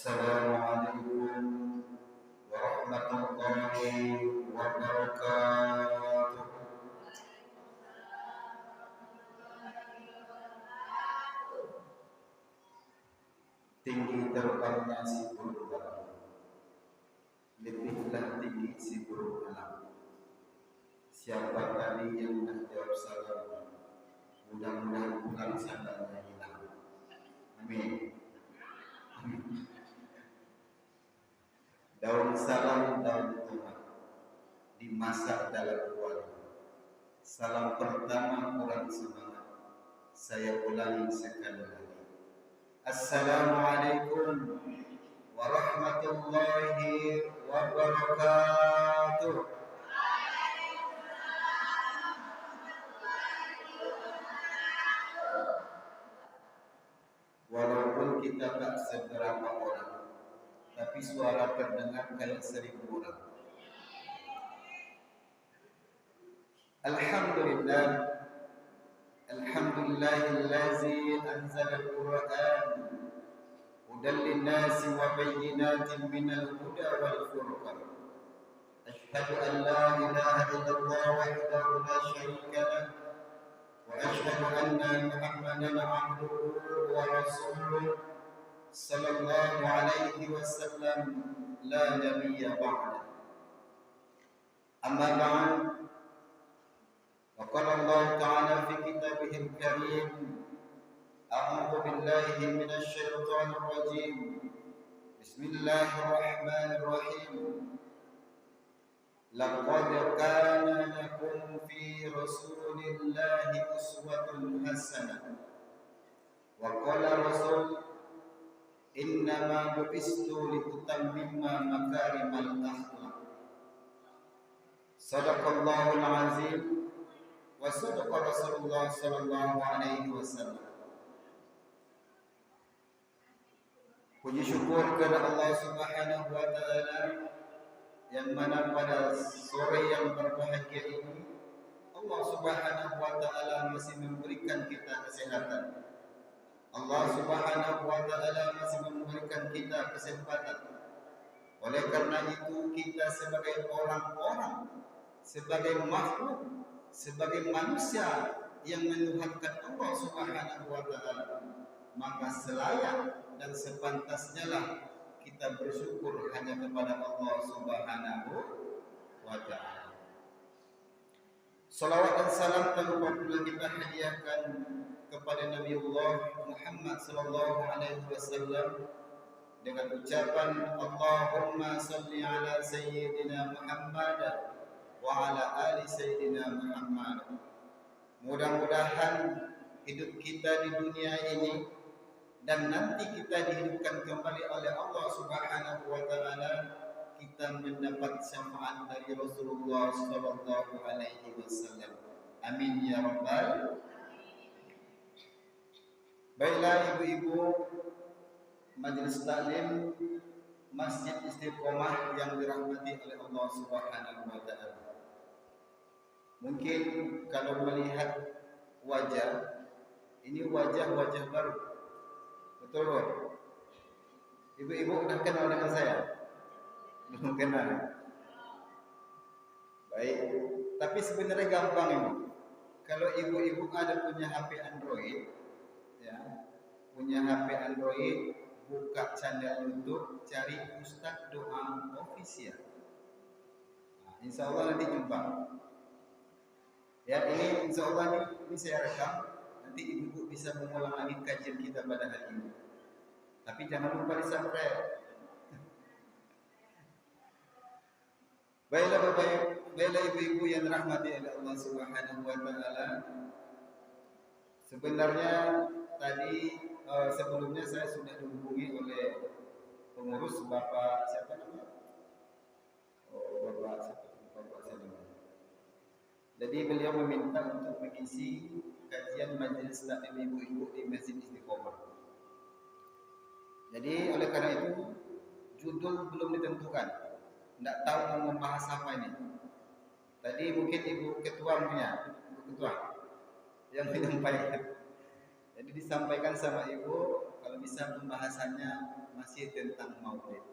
Assalamualaikum warahmatullahi wabarakatuh. Tinggi terbangnya si burung alam, lebihlah tinggi si burung alam. Siapa tadi yang nak jawab salam? Mudah-mudahan bukan sandalnya hilang. Amin. Daun salam, daun tomat dimasak dalam kuali. Salam pertama kurang semangat, saya ulangi sekali lagi. Assalamualaikum warahmatullahi wabarakatuh. Walaupun kita tak seberapa orang, tapi suara terdengar kayak 1000 orang. Alhamdulillah, alhamdulillahillazi anzala al-Qur'an hudan lin-nasi wa bayyinatin minal huda wal furqan. Asyhadu an la ilaha illallah wahdahu la syarika lah wa asyhadu anna Muhammadan abduhu wa rasuluh sallallahu alaihi wasallam la nabiyya ba'da. Amma ba'd. وقال الله تعالى في كتابه الكريم أعوذ بالله من الشيطان الرجيم بسم الله الرحمن الرحيم لقد كان لكم في رسول الله أسوة حسنة وقال الرسول إنما بعثت لأتمم مكارم الأخلاق صدق الله العظيم wa sadaqa Rasulullah sallallahu alaihi wasallam. Puji syukur kepada Allah Subhanahu wa taala yang mana pada sore yang berbahagia ini Allah Subhanahu wa taala masih memberikan kita kesehatan. Allah Subhanahu wa taala masih memberikan kita kesempatan. Oleh karena itu kita sebagai orang-orang, sebagai makhluk, sebagai manusia yang menuhankan Allah Subhanahu wa taala, maka selayak dan sepantasnya lah kita bersyukur hanya kepada Allah Subhanahu wa taala. Salawat dan salam tanpa pula kita hadiahkan kepada Nabiullah Muhammad sallallahu alaihi wasallam dengan ucapan Allahumma salli ala sayyidina Muhammad wa ala ali sayyidina Muhammad. Mudah-mudahan hidup kita di dunia ini dan nanti kita dihidupkan kembali oleh Allah Subhanahu wa taala, kita mendapat syafaat dari Rasulullah sallallahu alaihi wasallam. Amin ya rabbal. Baiklah ibu-ibu majelis taklim Masjid Istiqomah yang dirahmati oleh Allah Subhanahu wa taala. Mungkin kalau melihat wajah, ini wajah-wajah baru. Betul kan? Ibu-ibu sudah kenal dengan saya? Belum kenal. Baik, tapi sebenarnya gampang ini. Kalau ibu-ibu ada punya HP Android, ya, punya HP Android, buka channel YouTube, cari Ustadz Doa Official. Nah, insya Allah nanti jumpa. Ya, ini insya Allah ini saya rekam. Nanti ibu bisa mengulang lagi kajian kita pada hari ini. Tapi jangan lupa di-subscribe. Baiklah ibu-ibu yang dirahmati oleh Allah Subhanahu wa taala. Sebenarnya tadi sebelumnya saya sudah dihubungi oleh pengurus Bapak siapa namanya? Bapak saya. Jadi beliau meminta untuk mengisi kajian majelis taklim ibu-ibu di Masjid Istiqomah. Jadi oleh karena itu judul belum ditentukan. Tidak tahu mau membahas apa ini. Tadi mungkin Ibu Ketua punya, Ibu Ketua yang menyampaikan. Jadi disampaikan sama Ibu kalau bisa pembahasannya masih tentang maulid.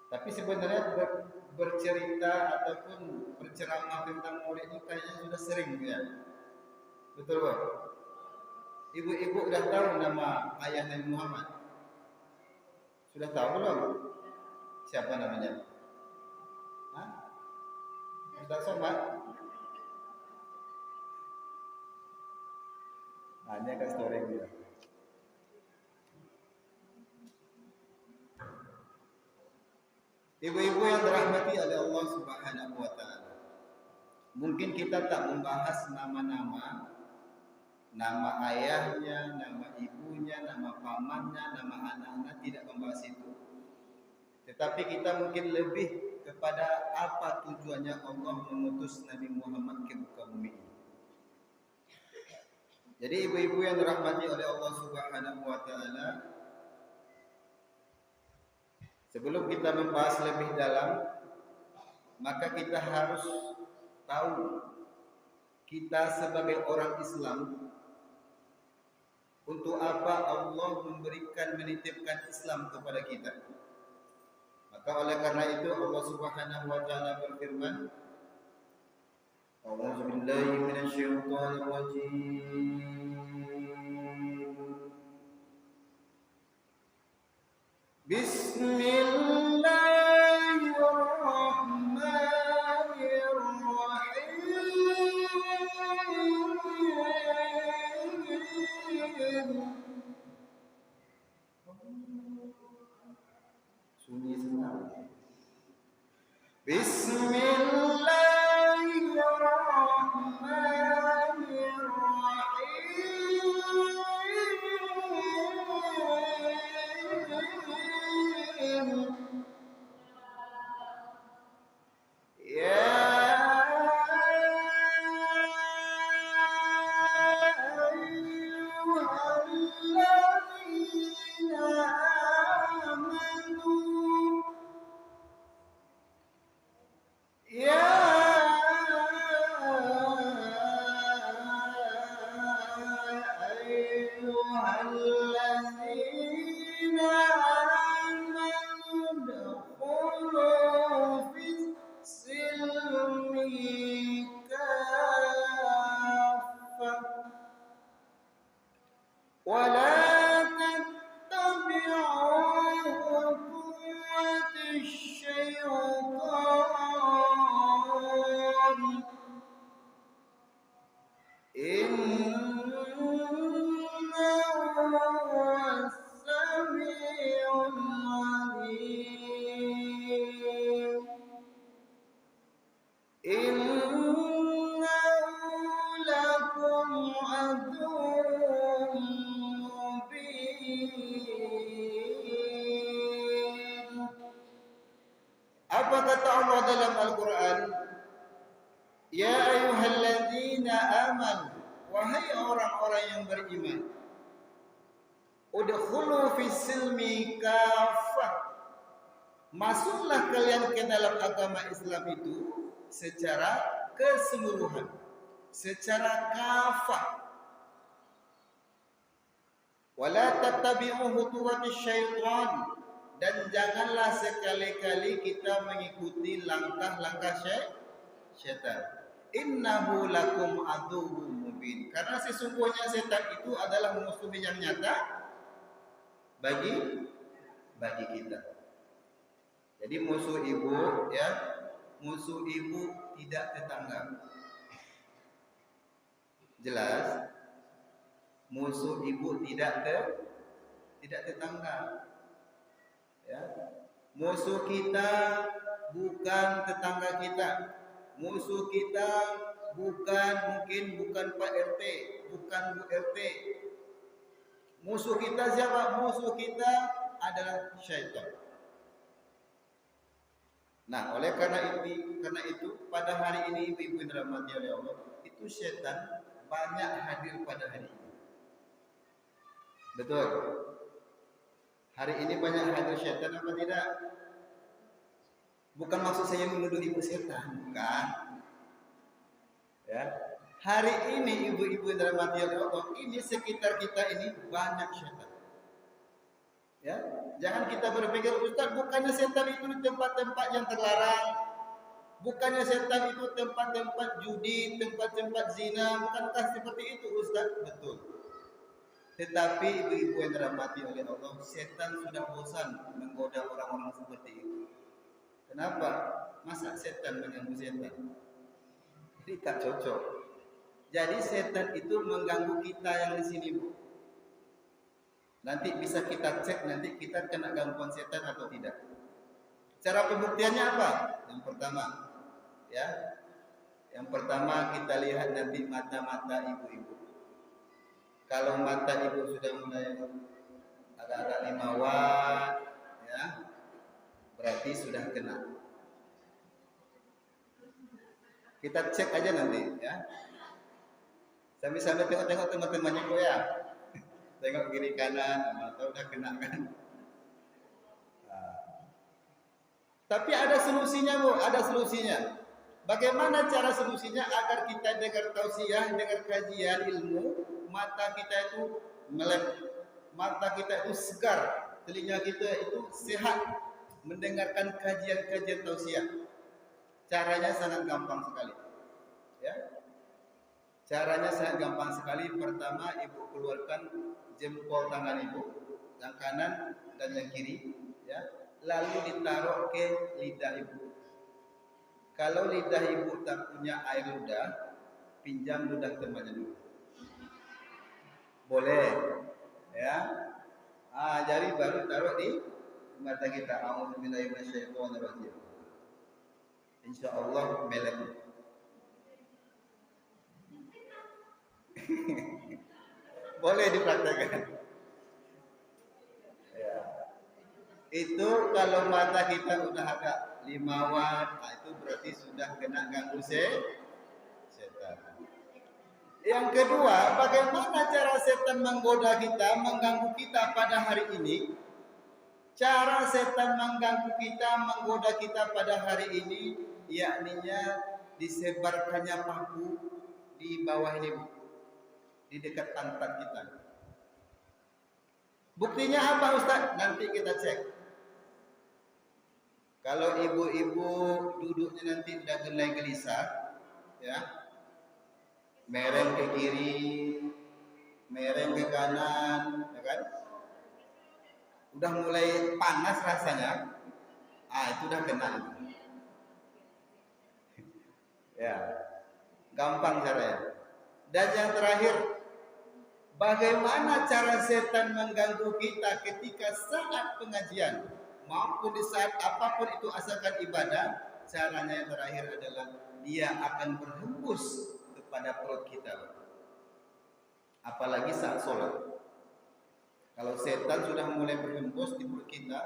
Tapi sebenarnya bercerita ataupun berceramah tentang maulid itu kayaknya sudah sering ya. Betul Pak? Ibu-ibu sudah tahu nama ayah Nabi Muhammad? Sudah tahu belum? Siapa namanya? Hah? Ustaz Somad? Nah, ini akan story dia. Ibu-ibu yang dirahmati oleh Allah Subhanahu wa taala. Mungkin kita tak membahas nama-nama, nama ayahnya, nama ibunya, nama pamannya, nama anak-anak, tidak membahas itu. Tetapi kita mungkin lebih kepada apa tujuannya Allah mengutus Nabi Muhammad ke muka bumi ini. Jadi ibu-ibu yang dirahmati oleh Allah Subhanahu wa taala, sebelum kita membahas lebih dalam, maka kita harus tahu kita sebagai orang Islam untuk apa Allah menitipkan Islam kepada kita. Maka oleh karena itu Allah Subhanahu wa taala berfirman, A'udzu billahi minasyaitonir rajim. Bismillahirrahmanirrahim. Sunyi senang. Bismillahirrahmanirrahim. Ya ayyuhalladzina amanu Ya ayyuhalladzina amanu dukhulu fis-silmi kaffah wa la tattabi'u khutuwatish syaitan innahu was-sami'ul 'alim. Innahu lakum 'aduwwun mubin. Apa kata Allah dalam Al-Quran? Ya ayyuhalladzina amanu, wahai orang-orang yang beriman, udkhulu fis-silmi kaffah, masuklah kalian ke dalam agama Islam itu secara keseluruhan, secara kafah. Wala tattabi'u khutuwatish syaitan, dan janganlah sekali-kali kita mengikuti langkah-langkah syaitan. Innahu lakum aduwwun mubin, karena sesungguhnya setan itu adalah musuh yang nyata bagi kita. Jadi musuh ibu ya, musuh ibu tidak tetangga. Jelas? Musuh ibu tidak tetangga. Ya. Musuh kita bukan tetangga kita. Musuh kita bukan Pak RT, bukan Bu RT. Musuh kita siapa? Musuh kita adalah syaitan. Nah, oleh karena itu pada hari ini ibu-ibu yang dirahmati oleh Allah, itu syaitan banyak hadir pada hari ini. Betul. Hari ini banyak hadir syaitan apa tidak? Bukan maksud saya menuduh ibu setan, bukan. Ya. Hari ini ibu-ibu yang dirahmati oleh Allah, ini sekitar kita ini banyak syaitan. Ya, jangan kita berpikir, Ustaz, bukannya setan itu di tempat-tempat yang terlarang, bukannya setan itu tempat-tempat judi, tempat-tempat zina, bukankah seperti itu, Ustaz? Betul. Tetapi ibu-ibu yang dirahmati oleh Allah, setan sudah bosan menggoda orang-orang seperti itu. Kenapa? Masa setan mengganggu setan? Jadi tak cocok. Jadi setan itu mengganggu kita yang di sini, Bu. Nanti bisa kita cek nanti kita kena gangguan setan atau tidak. Cara pembuktiannya apa? Yang pertama, ya. Yang pertama kita lihat nanti mata-mata ibu-ibu. Kalau mata ibu sudah mulai agak-agak 5 watt, ya, berarti sudah kena. Kita cek aja nanti, ya. Sambil-sambil tengok-tengok teman-temannya kok ya. Tengok kiri kanan, mata udah kena kan. Tapi ada solusinya, Bu, ada solusinya. Bagaimana cara solusinya agar kita dengar tausiah, dengar kajian ilmu, mata kita itu melek, mata kita itu segar, telinga kita itu sehat mendengarkan kajian-kajian tausiah. Caranya sangat gampang sekali. Ya. Caranya sangat gampang sekali. Pertama, ibu keluarkan jempol tangan ibu, yang kanan dan yang kiri, ya. Lalu ditaruh ke lidah ibu. Kalau lidah ibu tak punya air ludah, pinjam ludah temannya dulu. Boleh, ya. Jadi baru taruh di mata kita. A'udzubillahi minasyaitonirrajim. Insyaallah melek. Boleh dipraktekkan. Ya. Itu kalau mata kita udah agak 5 watt, itu berarti sudah kena ganggu setan. Yang kedua, bagaimana cara setan menggoda kita, mengganggu kita pada hari ini? Cara setan mengganggu kita, menggoda kita pada hari ini, yakninya disebarkannya paku di bawah ini, di dekat pantat kita. Buktinya apa, Ustaz? Nanti kita cek. Kalau ibu-ibu duduknya nanti udah gelai gelisah, ya, mereng ke kiri, mereng ke kanan, ya kan? Udah mulai panas rasanya, itu udah kena. Ya, gampang caranya. Dan yang terakhir, bagaimana cara setan mengganggu kita ketika saat pengajian maupun di saat apapun itu asalkan ibadah? Caranya yang terakhir adalah dia akan berhembus kepada perut kita. Apalagi saat sholat. Kalau setan sudah mulai berhembus di perut kita,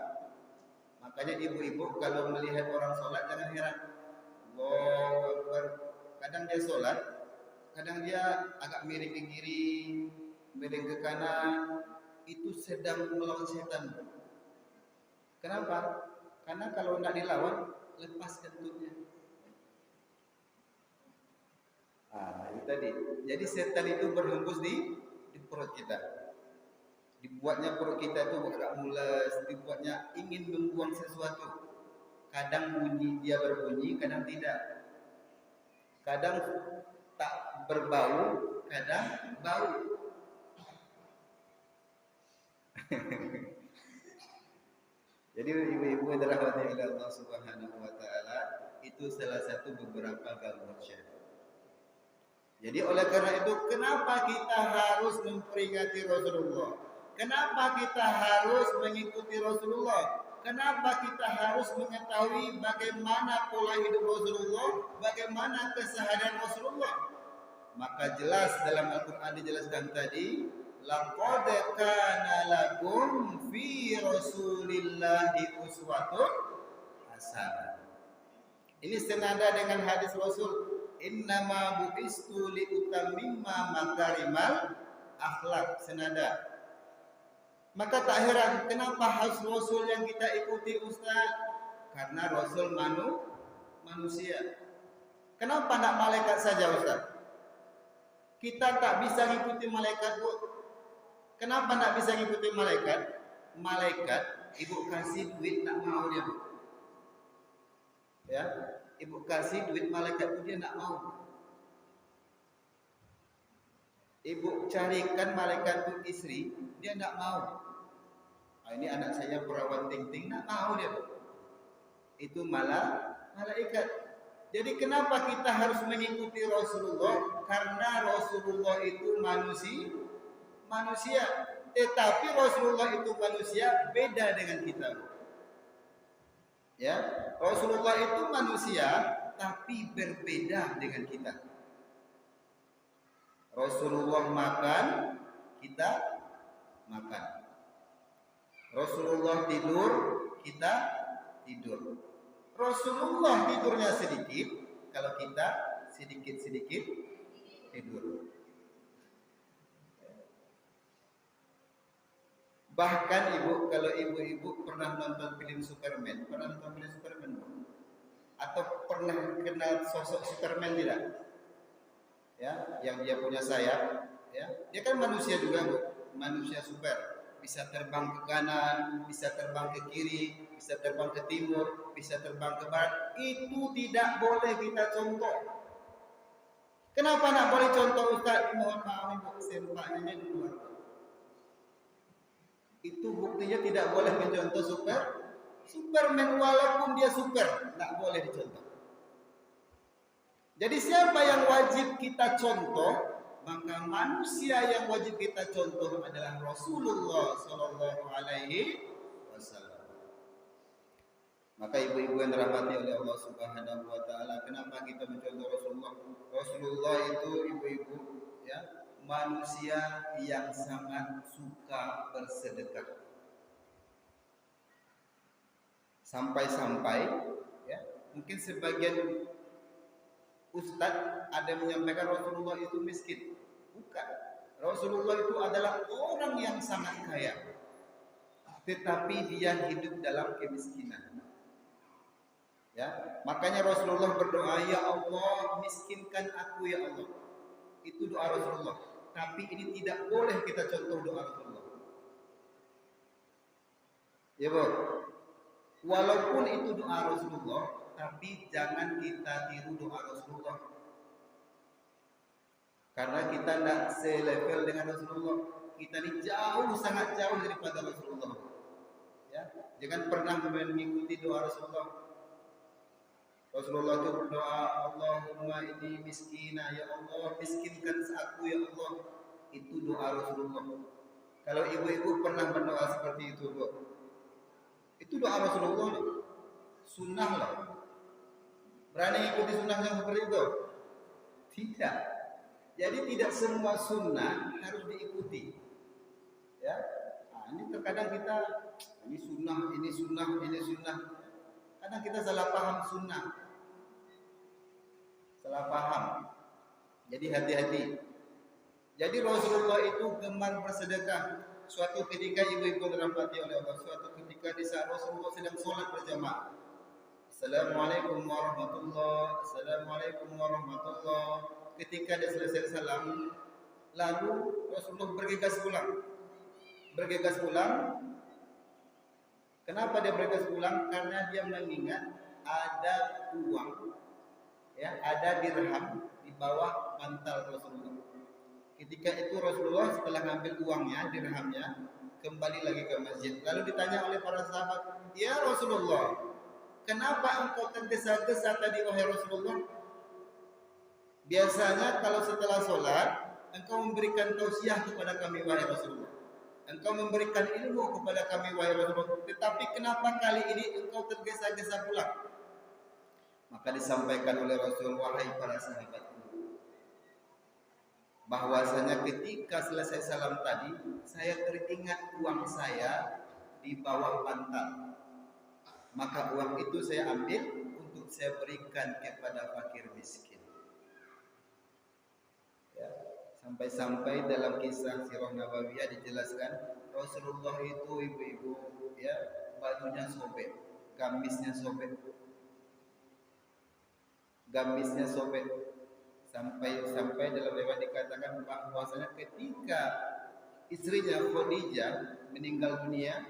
makanya ibu-ibu kalau melihat orang sholat jangan heran. Kadang dia sholat, kadang dia agak miring ke kiri, miring ke kanan, itu sedang melawan setan. Kenapa? Karena kalau tidak dilawan, lepas kentutnya. Itu tadi. Jadi setan itu berhembus di perut kita. Dibuatnya perut kita itu agak mules, dibuatnya ingin membuang sesuatu. Kadang dia berbunyi, kadang tidak. Kadang tak berbau, kadang bau. Jadi ibu-ibu yang dirahmati oleh Allah Subhanahu wa taala, itu salah satu beberapa gangguan syaitan. Jadi oleh karena itu, kenapa kita harus memperingati Rasulullah? Kenapa kita harus mengikuti Rasulullah? Kenapa kita harus mengetahui bagaimana pola hidup Rasulullah, bagaimana keseharian Rasulullah? Maka jelas dalam Al-Quran dijelaskan tadi, laqad kana lakum fi Rasulillahi uswatun hasanah. Ini senada dengan hadis Rasul, innama bu'istu li utammima makarimal akhlak, senada. Maka tak heran kenapa harus Rasul yang kita ikuti, Ustaz? Karena Rasul manusia. Kenapa tak malaikat saja, Ustaz? Kita tak bisa ngikuti malaikat, Bu. Kenapa tak bisa ngikuti malaikat? malaikat ibu kasih duit nak mau dia, Bu. Ya, ibu kasih duit malaikat itu dia nak mau. Ibu carikan malaikat itu istri, dia nak mau. Nah, ini anak saya perawan ting-ting, nak mau dia, Bu. Itu malah malaikat. Jadi kenapa kita harus mengikuti Rasulullah? Karena Rasulullah itu manusia. Tetapi Rasulullah itu manusia beda dengan kita. Ya, Rasulullah itu manusia tapi berbeda dengan kita. Rasulullah makan, kita makan. Rasulullah tidur, kita tidur. Rasulullah tidurnya sedikit, kalau kita sedikit-sedikit tidur. Bahkan ibu, kalau ibu-ibu pernah nonton film Superman, atau pernah kenal sosok Superman tidak? Ya, yang dia punya sayap, ya, dia kan manusia juga, Bu, manusia super, bisa terbang ke kanan, bisa terbang ke kiri, bisa terbang ke timur, bisa terbang ke barat. Itu tidak boleh kita contoh. Kenapa nak boleh contoh, Ustaz? Mohon maaf, Ibu, sempaknya di luar. Itu buktinya tidak boleh mencontoh Superman, walaupun dia super, tidak boleh dicontoh. Jadi siapa yang wajib kita contoh? Maka manusia yang wajib kita contoh adalah Rasulullah Sallallahu Alaihi Wasallam. Maka ibu-ibu yang dirahmati oleh Allah Subhanahu Wa Taala, kenapa kita mencontoh Rasulullah? Rasulullah itu ibu-ibu, ya, manusia yang sangat suka bersedekah. Sampai-sampai, ya, mungkin sebagian Ustadz ada yang menyampaikan Rasulullah itu miskin. Bukan. Rasulullah itu adalah orang yang sangat kaya, tetapi dia hidup dalam kemiskinan. Ya, makanya Rasulullah berdoa, ya Allah, miskinkan aku ya Allah. Itu doa Rasulullah. Tapi ini tidak boleh kita contoh doa Rasulullah. Ya, Bu. Walaupun itu doa Rasulullah, tapi jangan kita tiru doa Rasulullah. Karena kita tidak selevel dengan Rasulullah. Kita ini jauh, sangat jauh daripada Rasulullah. Ya, jangan pernah mengikuti doa Rasulullah. Rasulullah itu berdoa, Allahumma inni miskina, ya Allah, miskinkan aku ya Allah. Itu doa Rasulullah. Kalau ibu-ibu pernah berdoa seperti itu, Bu, itu doa Rasulullah, sunnah lah. Berani ikuti sunnah yang seperti itu? Tidak. Jadi tidak semua sunnah harus diikuti. Ya, nah, ini terkadang kita ini sunnah. Kadang kita salah paham sunnah, salah paham. Jadi hati-hati. Jadi Rasulullah itu gemar bersedekah. Suatu ketika ibu-ibu dirahmati oleh Allah, suatu ketika di saat Rasulullah sedang sholat berjamaah, Assalamualaikum warahmatullahi, Assalamualaikum warahmatullahi. Ketika dia selesai salam, lalu Rasulullah bergegas pulang. Kenapa dia bergegas pulang? Karena dia mengingat ada uang, ya, ada dirham di bawah bantal Rasulullah. Ketika itu Rasulullah setelah ngambil uangnya, dirhamnya, kembali lagi ke masjid. Lalu ditanya oleh para sahabat, ya Rasulullah, kenapa engkau tergesa-gesa tadi wahai Rasulullah? Biasanya kalau setelah sholat, engkau memberikan tausiah kepada kami wahai Rasulullah. Engkau memberikan ilmu kepada kami wahai Rasulullah. Tetapi kenapa kali ini engkau tergesa-gesa pulang? Maka disampaikan oleh Rasul, wahai para sahabat, bahwasanya ketika selesai salam tadi, saya teringat uang saya di bawah bantal. Maka uang itu saya ambil untuk saya berikan kepada fakir miskin. Ya, sampai-sampai dalam kisah Sirah Nabawiyah dijelaskan Rasulullah itu ibu-ibu, ya, bajunya sobek, gamisnya sobek. Sampai dalam riwayat dikatakan bahwasanya ketika istrinya Khadijah meninggal dunia,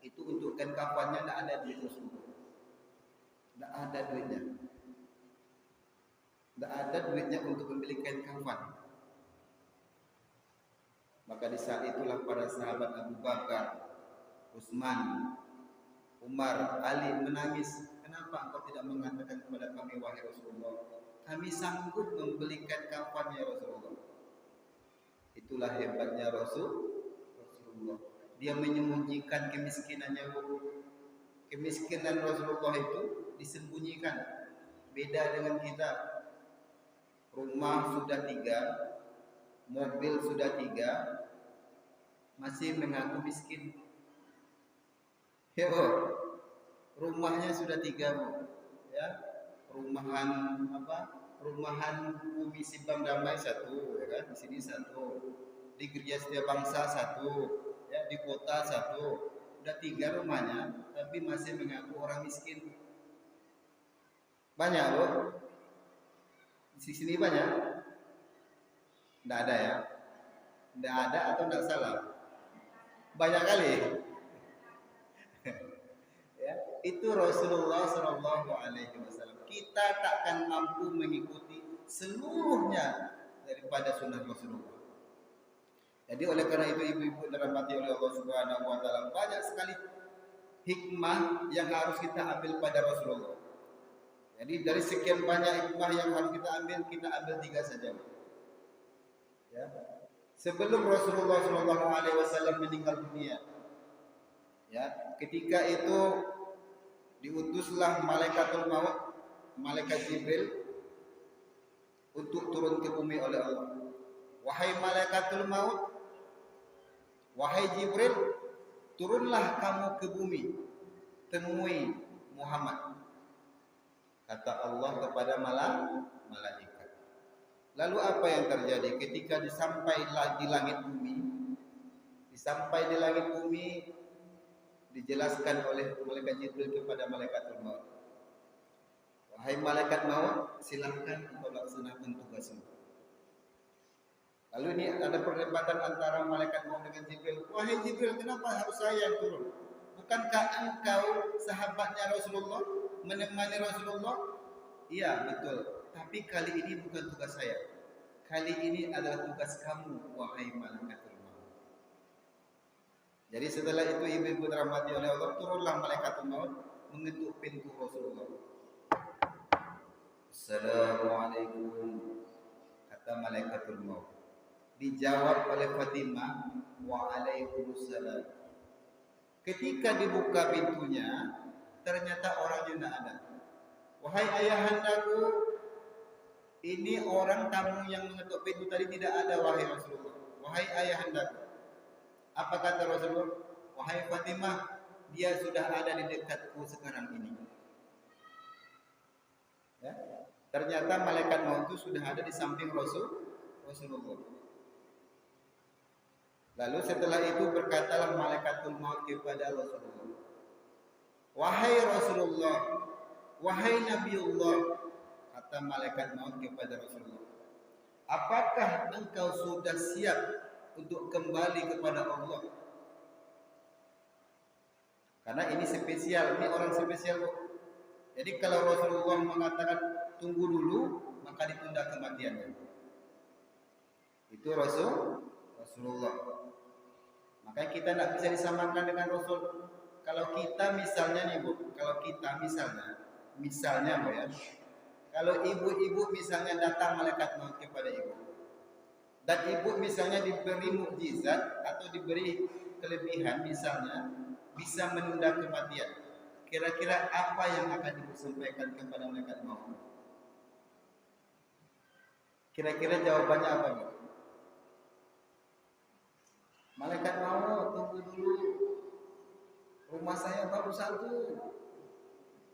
Itu untuk kain kafannya tidak ada duit Rasulullah. Tidak ada duitnya. Tidak ada duitnya untuk membeli kain kafan. Maka di saat itulah para sahabat Abu Bakar, Utsman, Umar, Ali menangis. Kenapa engkau tidak mengatakan kepada kami, wahai Rasulullah, kami sanggup membelikan kafan ya Rasulullah. Itulah hebatnya Rasulullah. Dia menyembunyikan kemiskinannya. Kemiskinan Rasulullah itu disembunyikan. Beda dengan kita. Rumah sudah 3, mobil sudah 3, masih mengaku miskin. Rumahnya sudah 3, ya. Rumahan Bumi Simpang Damai 1, ya kan? Di sini 1, di Gereja Setia Bangsa 1, ya, di kota 1. Udah 3 rumahnya, tapi masih mengaku orang miskin. Banyak loh. Di sini banyak. Tidak ada ya? Tidak ada atau tidak salah? Banyak kali. Ya, itu Rasulullah Shallallahu Alaihi Wasallam. Kita takkan mampu mengikuti seluruhnya daripada sunnah Rasulullah. Jadi oleh karena itu ibu-ibu dirahmati oleh Allah Subhanahu Wa Taala, banyak sekali hikmah yang harus kita ambil pada Rasulullah. Jadi dari sekian banyak hikmah yang harus kita ambil 3 saja. Ya. Sebelum Rasulullah Shallallahu Alaihi Wasallam meninggal dunia, ya, ketika itu diutuslah malaikatul maut, malaikat Jibril, untuk turun ke bumi oleh Allah. Wahai malaikatul maut, wahai Jibril, turunlah kamu ke bumi, temui Muhammad. Kata Allah kepada malaikat. Lalu apa yang terjadi ketika disampaikan di langit bumi? Dijelaskan oleh malaikat Jibril kepada malaikatul maut. Wahai malaikat maut, silahkan engkau laksanakan tugasmu. Lalu ini ada perdebatan antara malaikat maut dengan Jibril. Wahai Jibril, kenapa harus saya yang turun? Bukankah engkau sahabatnya Rasulullah, menemani Rasulullah? Iya, betul. Tapi kali ini bukan tugas saya. Kali ini adalah tugas kamu, wahai malaikatul maut. Jadi setelah itu ibu-ibu dirahmati oleh Allah, turunlah malaikatul maut mengetuk pintu Rasulullah. Assalamualaikum, kata malaikatul maut. Dijawab oleh Fatimah, waalaikumsalam. Ketika dibuka pintunya, ternyata orangnya tidak ada. Wahai ayahandaku, ini orang tamu yang mengetuk pintu tadi tidak ada, wahai Rasulullah. Wahai ayahandaku. Apa kata Rasulullah? Wahai Fatimah, dia sudah ada di dekatku sekarang ini. Ya? Ternyata malaikat maut itu sudah ada di samping Rasulullah. Lalu setelah itu berkatalah malaikatul maut kepada Rasulullah. Wahai Rasulullah, wahai Nabiullah, kata malaikat maut kepada Rasulullah, apakah engkau sudah siap untuk kembali kepada Allah? Karena ini spesial, ini orang spesial. Jadi kalau Rasulullah mengatakan tunggu dulu, maka ditunda kematiannya. Itu Rasulullah. Maka kita tidak bisa disamakan dengan Rasul. Kalau kita misalnya nih Bu, kalau kita misalnya Bu ya, kalau ibu-ibu misalnya datang malaikat maut kepada ibu, dan ibu misalnya diberi mukjizat atau diberi kelebihan, misalnya bisa menunda kematian, kira-kira apa yang akan ibu sampaikan kepada malaikat maut? Kira-kira jawabannya apa Bu? Malaikat maut, tunggu dulu, rumah saya baru 1.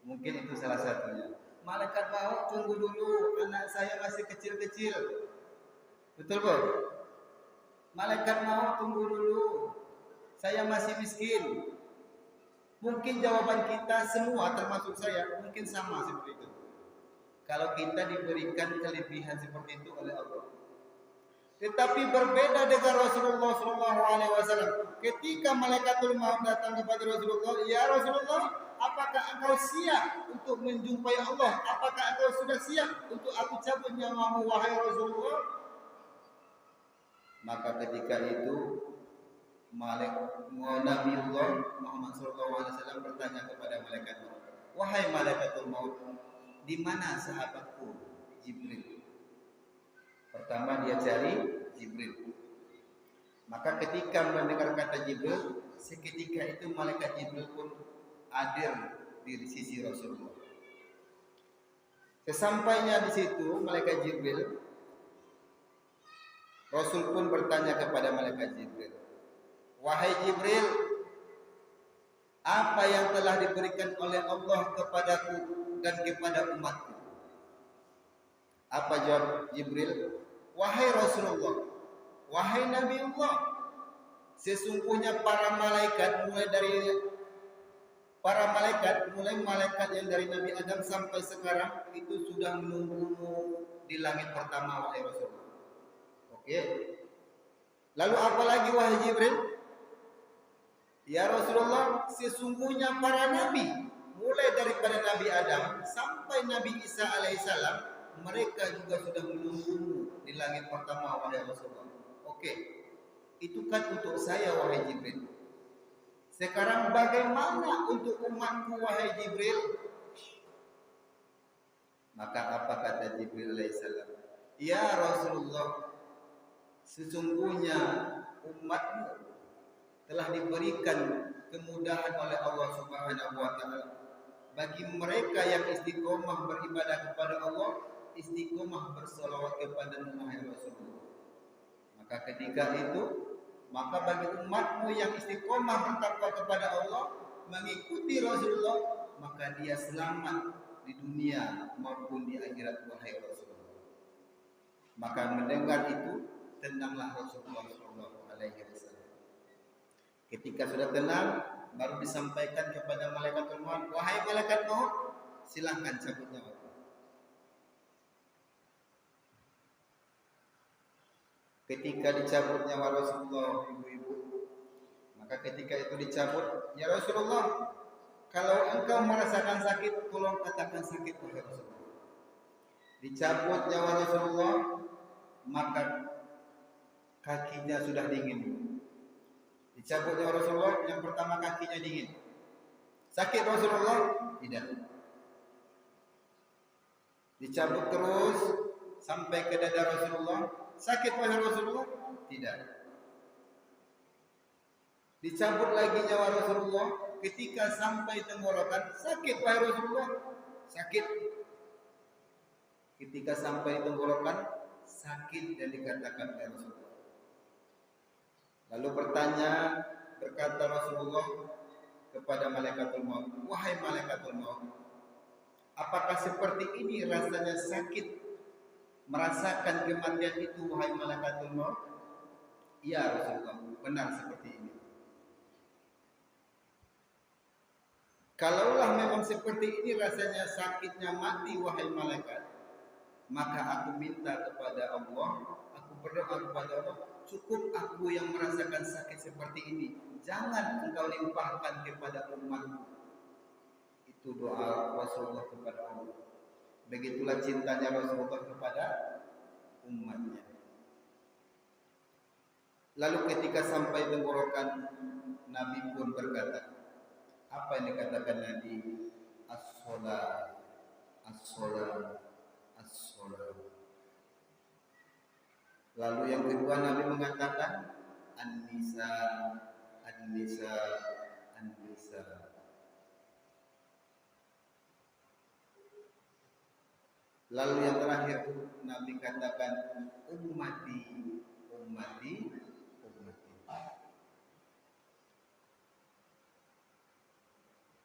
Mungkin itu salah satunya. Malaikat maut, tunggu dulu, anak saya masih kecil-kecil. Betul Bu? Malaikat maut, tunggu dulu, saya masih miskin. Mungkin jawaban kita semua termasuk saya mungkin sama seperti itu. Kalau kita diberikan kelebihan seperti itu oleh Allah. Tetapi berbeda dengan Rasulullah SAW. Ketika malaikatul maut datang kepada Rasulullah, ya Rasulullah, apakah engkau siap untuk menjumpai Allah? Apakah engkau sudah siap untuk aku cabut nyawamu, wahai Rasulullah? Maka ketika itu Nabi Allah Muhammad SAW bertanya kepada malaikat maut, wahai malaikatul maut, di mana sahabatku Jibril? Pertama dia cari Jibril. Maka ketika mendengar kata Jibril, seketika itu malaikat Jibril pun hadir di sisi Rasulullah. Sesampainya di situ malaikat Jibril, Rasul pun bertanya kepada malaikat Jibril, wahai Jibril, apa yang telah diberikan oleh Allah kepadaku dan kepada umatku? Apa jawab Jibril? Wahai Rasulullah, wahai Nabi Allah, sesungguhnya para malaikat mulai malaikat yang dari Nabi Adam sampai sekarang itu sudah menunggumu di langit pertama, wahai Rasulullah. Oke. Lalu apa lagi wahai Jibril? Ya Rasulullah, sesungguhnya para nabi mulai daripada Nabi Adam sampai Nabi Isa alaihissalam, mereka juga sudah menunggumu di langit pertama, wahai Rasulullah. Oke, itu kan untuk saya, wahai Jibril. Sekarang bagaimana untuk umatku, wahai Jibril? Maka apa kata Jibril alaihissalam? Ya Rasulullah, sesungguhnya umatmu telah diberikan kemudahan oleh Allah Subhanahu wa taala. Bagi mereka yang istiqomah beribadah kepada Allah, istiqomah bersolawat kepada Muhammad Rasulullah. Maka ketika itu, maka bagi umatmu yang istiqomah bertakwa kepada Allah, mengikuti Rasulullah, maka dia selamat di dunia maupun di akhirat, wahai Rasulullah. Maka mendengar itu, tenanglah Rasulullah SAW. Ketika sudah tenang, baru disampaikan kepada malaikat maut, wahai malaikat maut, silahkan cabut nyawa. Ketika dicabut nyawa Rasulullah, ibu-ibu, maka ketika itu dicabut, ya Rasulullah, kalau engkau merasakan sakit, tolong katakan sakit, wahai Rasulullah. Dicabut nyawa Rasulullah, maka kakinya sudah dingin. Dicabut nyawa Rasulullah, yang pertama kakinya dingin. Sakit Rasulullah? Tidak. Dicabut terus sampai ke dada Rasulullah. Sakit wahai Rasulullah? Tidak. Dicabut lagi nyawa Rasulullah ketika sampai tenggorokan. Sakit wahai Rasulullah? Sakit. Ketika sampai tenggorokan, sakit dan dikatakan oleh Rasulullah. Lalu berkata Rasulullah kepada malaikatul maut, wahai malaikatul maut, apakah seperti ini rasanya sakit merasakan kematian itu, wahai malaikatul maut? Ya Rasulullah, benar seperti ini. Kalaulah memang seperti ini rasanya sakitnya mati, wahai malaikat, maka aku minta kepada Allah, aku berdoa kepada Allah, cukup aku yang merasakan sakit seperti ini. Jangan engkau limpahkan kepada umatku. Itu doa Rasulullah kepada Allah. Begitulah cintanya Rasulullah kepada umatnya. Lalu ketika sampai tenggorokan, Nabi pun berkata, apa yang dikatakan Nabi? As-sholat, as-sholat, as-sholat. Lalu yang kedua Nabi mengatakan an-nisa, an-nisa, an-nisa. Lalu yang terakhir Nabi katakan ummati, ummati, ummati.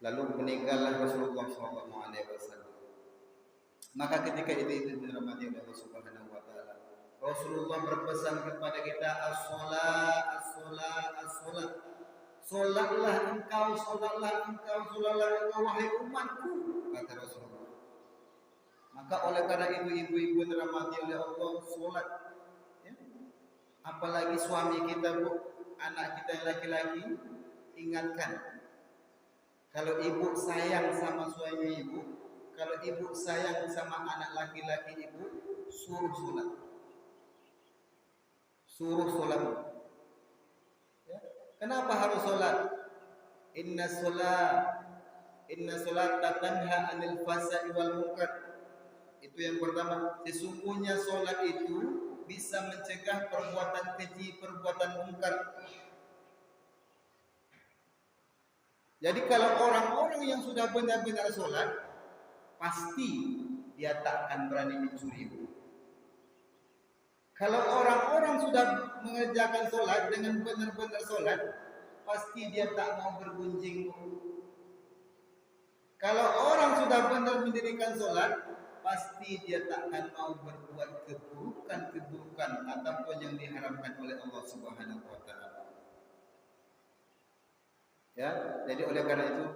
Lalu meninggallah Rasulullah SAW. Maka ketika itu dirahmati oleh Allah Subhanahu wa taala, Rasulullah berpesan kepada kita as-sholat, as-sholat, as-sholat. Sholatlah engkau, sholatlah engkau, sholatlah engkau, wahai umatku, kata Rasulullah. Maka oleh karena itu ibu-ibu dirahmati oleh Allah, sholat. Ya. Apalagi suami kita, Bu, anak kita yang laki-laki, ingatkan. Kalau ibu sayang sama suami ibu, kalau ibu sayang sama anak laki-laki ibu, suruh sholat. Suruh sholat. Ya. Kenapa harus sholat? Inna sholat tanha anil fahsya'i wal munkar. Itu yang pertama. Sesungguhnya sholat itu bisa mencegah perbuatan keji, perbuatan mungkar. Jadi kalau orang-orang yang sudah benar-benar sholat, pasti dia tak akan berani mencuri. Kalau orang-orang sudah mengerjakan sholat dengan benar-benar sholat, pasti dia tak mau bergunjing. Kalau orang sudah benar mendirikan sholat, pasti dia tak akan mau berbuat keburukan ataupun yang diharamkan oleh Allah Subhanahu wa Ta'ala. Ya, jadi oleh karena itu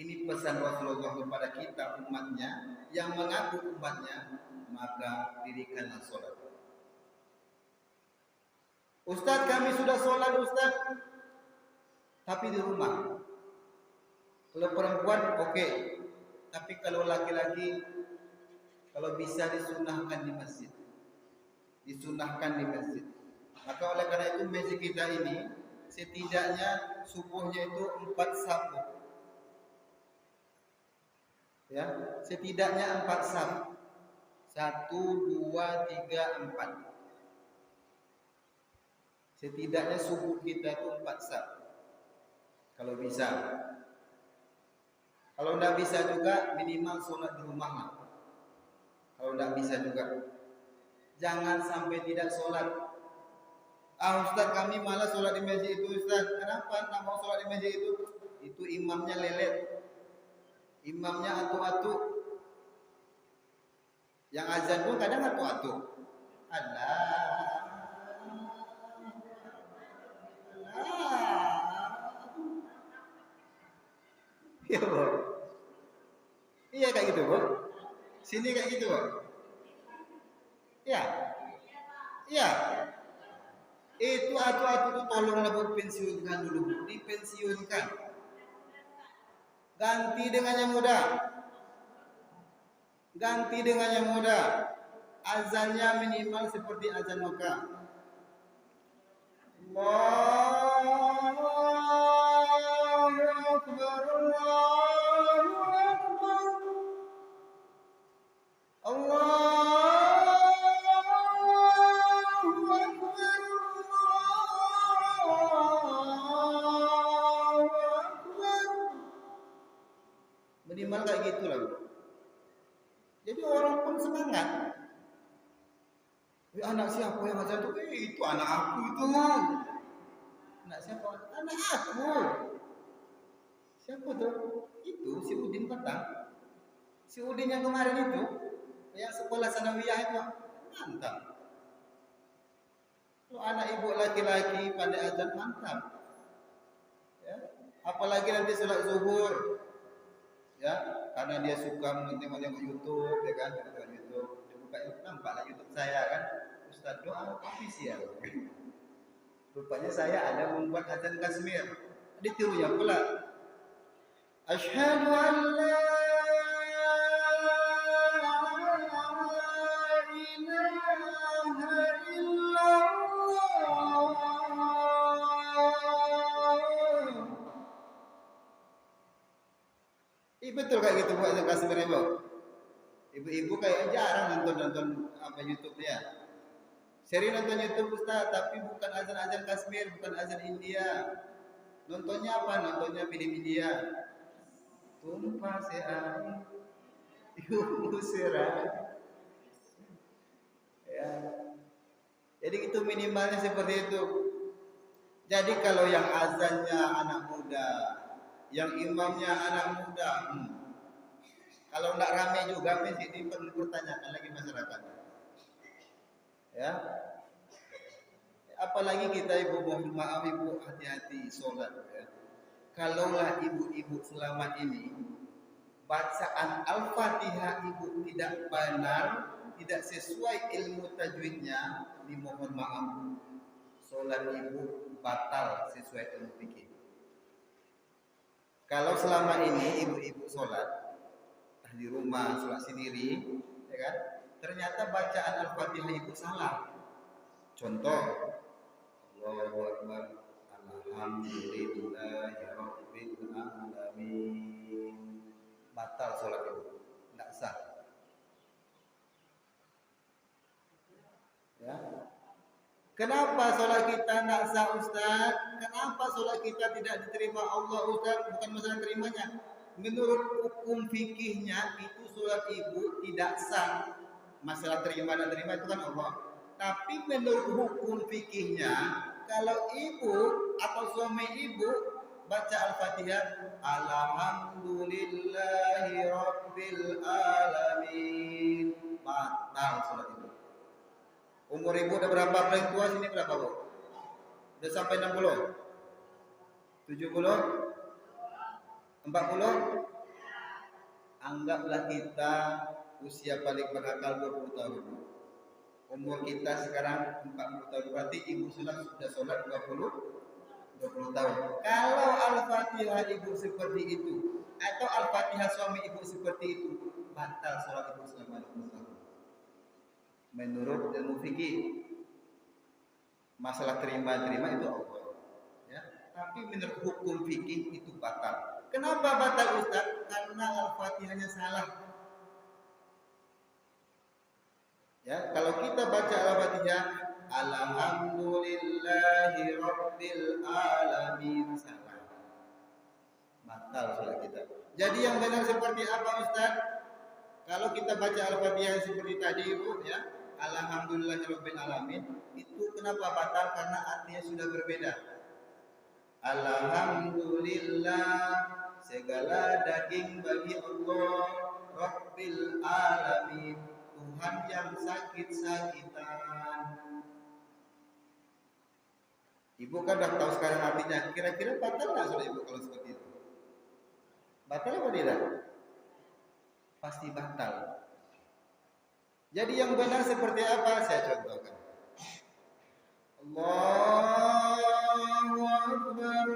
ini pesan Rasulullah kepada kita umatnya yang mengaku umatnya, maka dirikanlah sholat. Ustaz, kami sudah sholat Ustaz, tapi di rumah. Kalau perempuan oke, tapi kalau laki-laki, kalau bisa disunahkan di masjid, disunahkan di masjid. Maka oleh karena itu masjid kita ini setidaknya subuhnya itu 4 safu. Ya, setidaknya 4 safu. 1, 2, 3, 4. Setidaknya subuh kita itu 4 safu. Kalau bisa. Kalau tidak bisa juga minimal sholat di rumah lah. Kalau tidak bisa juga, jangan sampai tidak sholat. Ustaz, kami malas sholat di masjid itu Ustaz. Kenapa tak mau sholat di masjid itu? Itu imamnya lelet, imamnya atu-atu. Yang azan pun kadang atu-atu. Allah. Iya, Bu. Iya kayak gitu, Bu. Sini kayak gitu, Bu. Iya. Iya. Itu atu-atu itu tolonglah Bu, pensiunkan dulu, Bu. Dipensiunkan. Ganti dengan yang muda. Ganti dengan yang muda. Azannya minimal seperti azan Mekah. Allahu Akbar, Allahu Akbar, Allahu Akbar, Allahu Akbar. Minimal kayak gitulah. Jadi orang pun semangat. Anak siapa yang azan tuh? Itu anak aku itu. Anak siapa? Anak aku. Siapa tuh? Itu si Udin Petang. Si Udin yang kemarin itu, yang sekolah sanawiyah itu, mantap. Kalau anak ibu laki-laki pandai azan, mantap. Ya. Apalagi nanti sholat zuhur, ya, karena dia suka menengok-nengok YouTube, ya kan? Tengok YouTube, dia buka YouTube, nampaklah YouTube saya kan. Ustaz doa official. Rupanya saya ada membuat azan Kashmir. Ditirunya pula. Asyhadu an la ilaha illallah. Betul kayak gitu buat azan Kashmir, Ibu. Ibu-ibu kayak jarang nonton apa YouTube ya. Sering nonton YouTube Ustaz, tapi bukan azan-azan Kashmir, bukan azan India. Nontonnya apa? Nontonnya film India. Tumpah seair, serai. Ya. Jadi itu minimalnya seperti itu. Jadi kalau yang azannya anak muda, yang imamnya anak muda, kalau tidak ramai juga, ini perlu dipertanyakan lagi masyarakat. Ya, apalagi kita ibu, mohon maaf ibu, hati-hati sholat. Ya. Kalaulah ibu-ibu selama ini bacaan Al-Fatihah ibu tidak benar, tidak sesuai ilmu tajwidnya, dimohon maaf. Solat ibu batal sesuai ilmu fikih. Kalau selama ini ibu-ibu solat di rumah, solat sendiri, ya kan? Ternyata bacaan Al-Fatihah ibu salah. Contoh, Allahu Akbar, Alhamdulillahirabbil alamin. Batal solat ibu, tidak sah. Ya. Kenapa solat kita tidak sah, Ustaz? Kenapa solat kita tidak diterima Allah, Ustaz? Bukan masalah terimanya. Menurut hukum fikihnya itu solat ibu tidak sah. Masalah terima dan terima itu kan Allah. Tapi menurut hukum fikihnya, kalau ibu atau suami ibu baca Al-Fatihah, Alhamdulillahirabbil alamin, batal salat ibu. Umur ibu udah berapa? Paling tua sini berapa, Bu? Udah sampai 60? 70? 40? Anggaplah kita usia paling berakal 20 tahun. Umur kita sekarang 40 tahun, berarti ibu sudah sholat 20 tahun. Kalau Al-Fatihah ibu seperti itu, atau Al-Fatihah suami ibu seperti itu, batal sholat ibu selama 20 tahun. Menurut ilmu fikih, masalah terima-terima itu Allah. Ya. Tapi menurut hukum fikih itu batal. Kenapa batal, Ustaz? Karena Al-Fatihahnya salah. Ya, kalau kita baca Al-Fatihah, Alhamdulillahirabbil alamin, salah. Batal salat kita. Jadi yang benar seperti apa, Ustaz? Kalau kita baca Al-Fatihah seperti tadi, Bu, ya, Alhamdulillahirabbil alamin, itu kenapa batal? Karena artinya sudah berbeda. Alhamdulillah, segala daging bagi Allah, Rabbil alamin, Tuhan yang sakit-sakitan. Ibu kan udah tahu sekarang artinya. Kira-kira batal nggak saudara ibu kalau seperti itu? Batal apa tidak? Pasti batal. Jadi yang benar seperti apa? Saya contohkan. Allahu Akbar.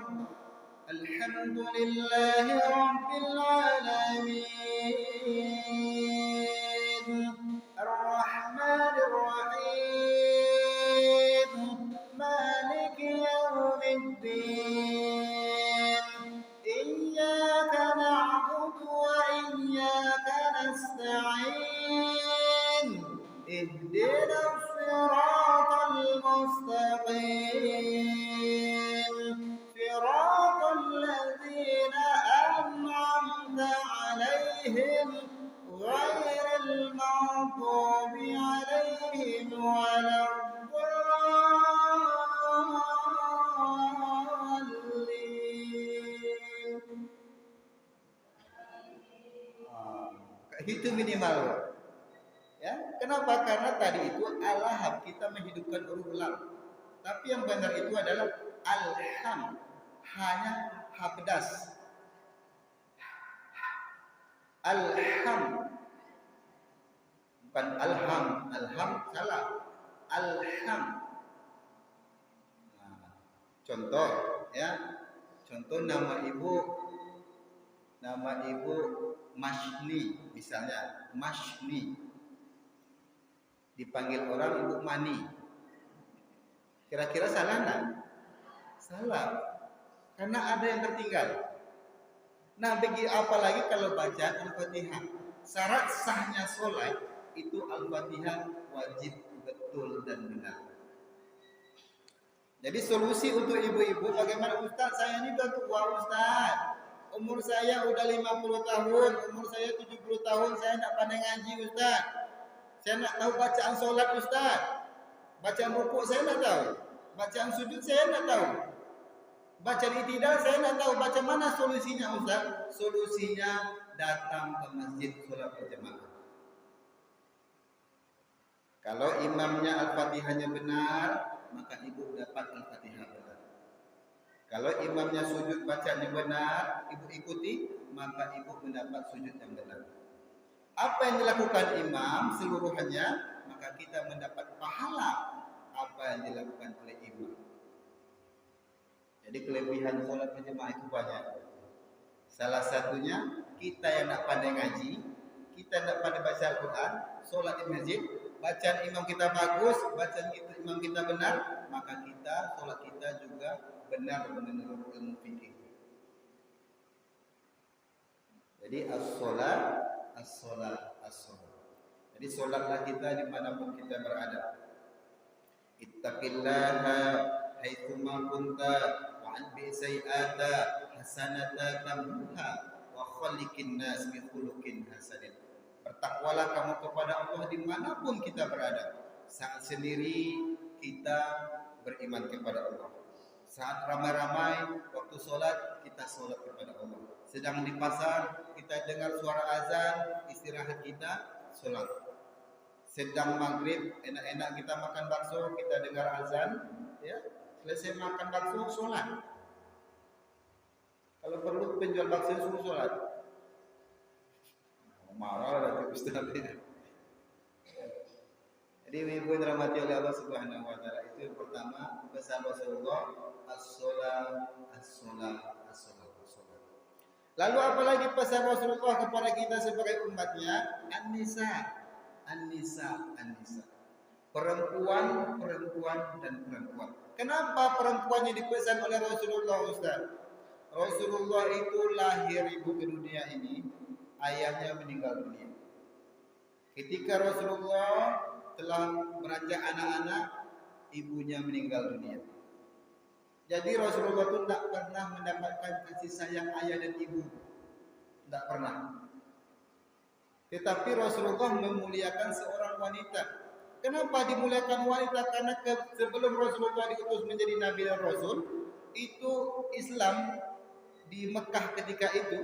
Alhamdulillahi Rabbil alamin. Ar-Rahmanir Rahim. Maliki yaumiddin. Iyyaka na'budu wa iyyaka nasta'in. Ihdinas siratal mustaqim. Siratal ladzina an'amta 'alaihim ghairil maghdubi 'alaihim waladdallin. Itu minimal. Ya, kenapa? Karena tadi itu alham, kita menghidupkan huruf lam. Tapi yang benar itu adalah alham, hanya habdas. Alham, bukan alham. Alham salah. Alham. Nah, contoh, ya. Contoh nama ibu Mashni, misalnya Mashni. Dipanggil orang Ibu Mani. Kira-kira salah enggak? Salah. Karena ada yang tertinggal. Nah, apalagi kalau baca Al-Fatihah. Syarat sahnya sholat itu Al-Fatihah wajib betul dan benar. Jadi solusi untuk ibu-ibu, bagaimana, Ustaz? Saya ini udah tua, Ustaz. Umur saya udah 50 tahun, umur saya 70 tahun, saya enggak pandai ngaji, Ustaz. Saya nak tahu bacaan solat, Ustaz. Bacaan rukuk saya nak tahu. Bacaan sujud saya nak tahu. Bacaan i'tidal saya nak tahu. Baca mana solusinya, Ustaz? Solusinya datang ke masjid solat berjamaah. Kalau imamnya Al-Fatihahnya benar, maka ibu dapat Al-Fatihah benar. Kalau imamnya sujud bacaannya benar, ibu ikuti, maka ibu mendapat sujud yang benar. Apa yang dilakukan imam seluruhnya, maka kita mendapat pahala apa yang dilakukan oleh imam. Jadi kelebihan sholat berjamaah itu banyak. Salah satunya kita yang nak pandai ngaji, kita nak pandai baca Al-Quran, sholat di masjid, bacaan imam kita bagus, bacaan imam kita benar, maka kita sholat kita juga benar menurut ilmu fikih. Jadi as-sholat, as-sholat, as-sholat. Jadi sholatlah kita dimanapun kita berada. Ittaqillaha haitsuma kunta wa anbi sayi'ata hasanata tamhuha wa khaliqin nas bi khuluqin hasanin. Bertakwalah kamu kepada Allah dimanapun kita berada. Saat sendiri kita beriman kepada Allah. Saat ramai-ramai waktu sholat kita sholat kepada Allah. Sedang di pasar kita dengar suara azan, istirahat kita sholat. Sedang maghrib enak-enak kita makan bakso, kita dengar azan, ya selesai makan bakso sholat. Kalau perlu penjual bakso suruh sholat. Marah lah Ustaz. Jadi ibu yang dirahmati oleh Allah Subhanahu wa taala, itu yang pertama pesan Rasulullah as-shalah, as-shalah, as-shalah, as-shalah. Lalu apalagi pesan Rasulullah kepada kita sebagai umatnya? An-nisa, an-nisa, an-nisa. Perempuan, perempuan dan perempuan. Kenapa perempuannya dipesan oleh Rasulullah, Ustaz? Rasulullah itu lahir ibu ke dunia ini, ayahnya meninggal dunia. Ketika Rasulullah telah beranjak anak-anak, ibunya meninggal dunia. Jadi Rasulullah itu tidak pernah mendapatkan kasih sayang ayah dan ibu, tidak pernah. Tetapi Rasulullah memuliakan seorang wanita. Kenapa dimuliakan wanita? Karena sebelum Rasulullah diutus menjadi Nabi dan Rasul, itu Islam di Mekah ketika itu,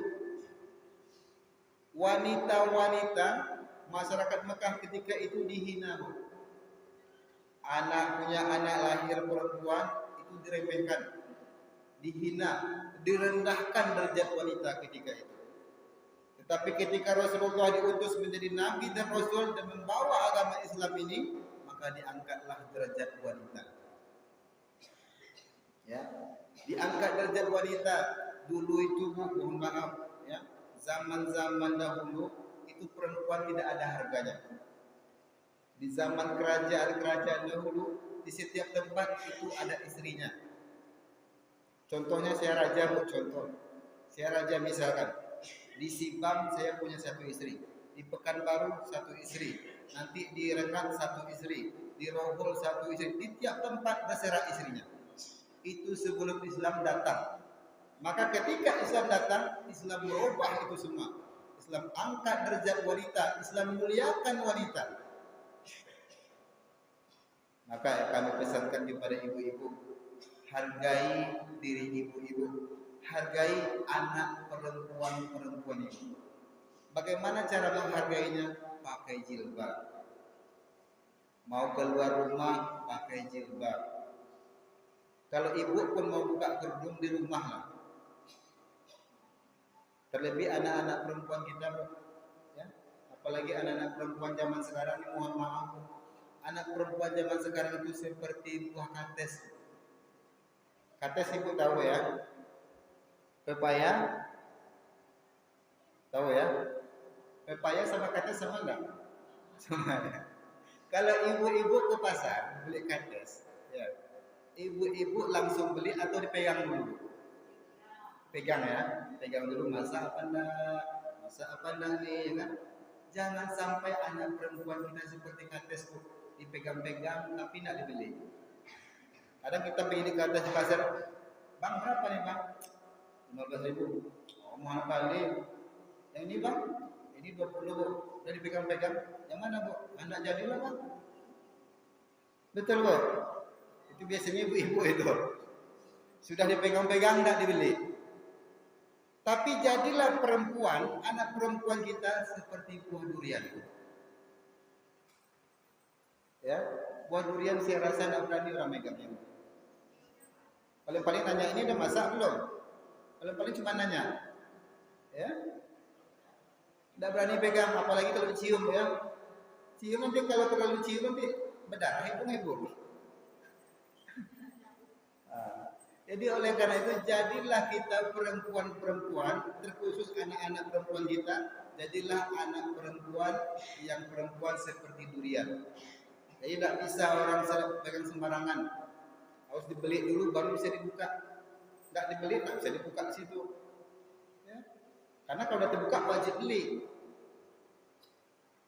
wanita-wanita masyarakat Mekah ketika itu dihina. Punya anak lahir perempuan itu diremehkan, dihina, direndahkan derajat wanita ketika itu. Tetapi ketika Rasulullah diutus menjadi Nabi dan Rasul dan membawa agama Islam ini, maka diangkatlah derajat wanita. Ya, diangkat derajat wanita. Dulu itu mohon maaf, ya, zaman-zaman dahulu itu perempuan tidak ada harganya. Di zaman kerajaan-kerajaan dahulu, di setiap tempat itu ada istrinya. Contohnya saya raja, bu, contoh. Saya raja misalkan, di Sibam saya punya satu istri, di Pekanbaru satu istri, nanti di Rengat satu istri, di Rohol satu istri, di tiap tempat terserah istrinya. Itu sebelum Islam datang. Maka ketika Islam datang, Islam merubah itu semua. Islam angkat derajat wanita, Islam muliakan wanita. Maka kami pesankan kepada ibu-ibu, hargai diri ibu-ibu, hargai anak perempuan-perempuan itu. Bagaimana cara menghargainya? Pakai jilbab. Mau keluar rumah, pakai jilbab. Kalau ibu pun mau buka kerudung di rumah lah. Terlebih anak-anak perempuan kita, ya, apalagi anak-anak perempuan zaman sekarang ini, mohon maaf, anak perempuan zaman sekarang itu seperti buah kates. Kates ibu tahu ya? Pepaya, tahu ya? Pepaya sama kates sama enggak? Sama ya. Kalau ibu-ibu ke pasar beli kates, ya, ibu-ibu langsung beli atau dipegang dulu? Pegang ya, pegang dulu, masak apa enggak nih, ya kan? Jangan sampai anak perempuan kita seperti kates, dipegang-pegang tapi enggak dibeli. Kadang kita pergi di kates di pasar, bang berapa nih bang? 15.000. Oh mahal kali. Yang ini bang, ini 20 bu. Udah dipegang-pegang. Yang mana bu? Anak jadilah bang. Betul bu. Itu biasanya ibu-ibu itu. Sudah dipegang-pegang enggak dibeli. Tapi jadilah perempuan, anak perempuan kita seperti buah durian. Ya, buah durian saya rasa tidak berani orang megangnya. Paling-paling tanya, ini udah masak belum? Paling-paling cuma nanya. Ya, tidak berani pegang, apalagi kalau cium ya. Cium nanti kalau terlalu cium nanti berdarah, ibu. Jadi oleh karena itu jadilah kita perempuan-perempuan, terkhusus anak-anak perempuan kita, jadilah anak perempuan yang perempuan seperti durian. Jadi tidak bisa orang pegang sembarangan, harus dibeli dulu baru bisa dibuka. Tidak dibeli tak bisa dibuka di situ. Ya. Karena kalau sudah terbuka wajib beli.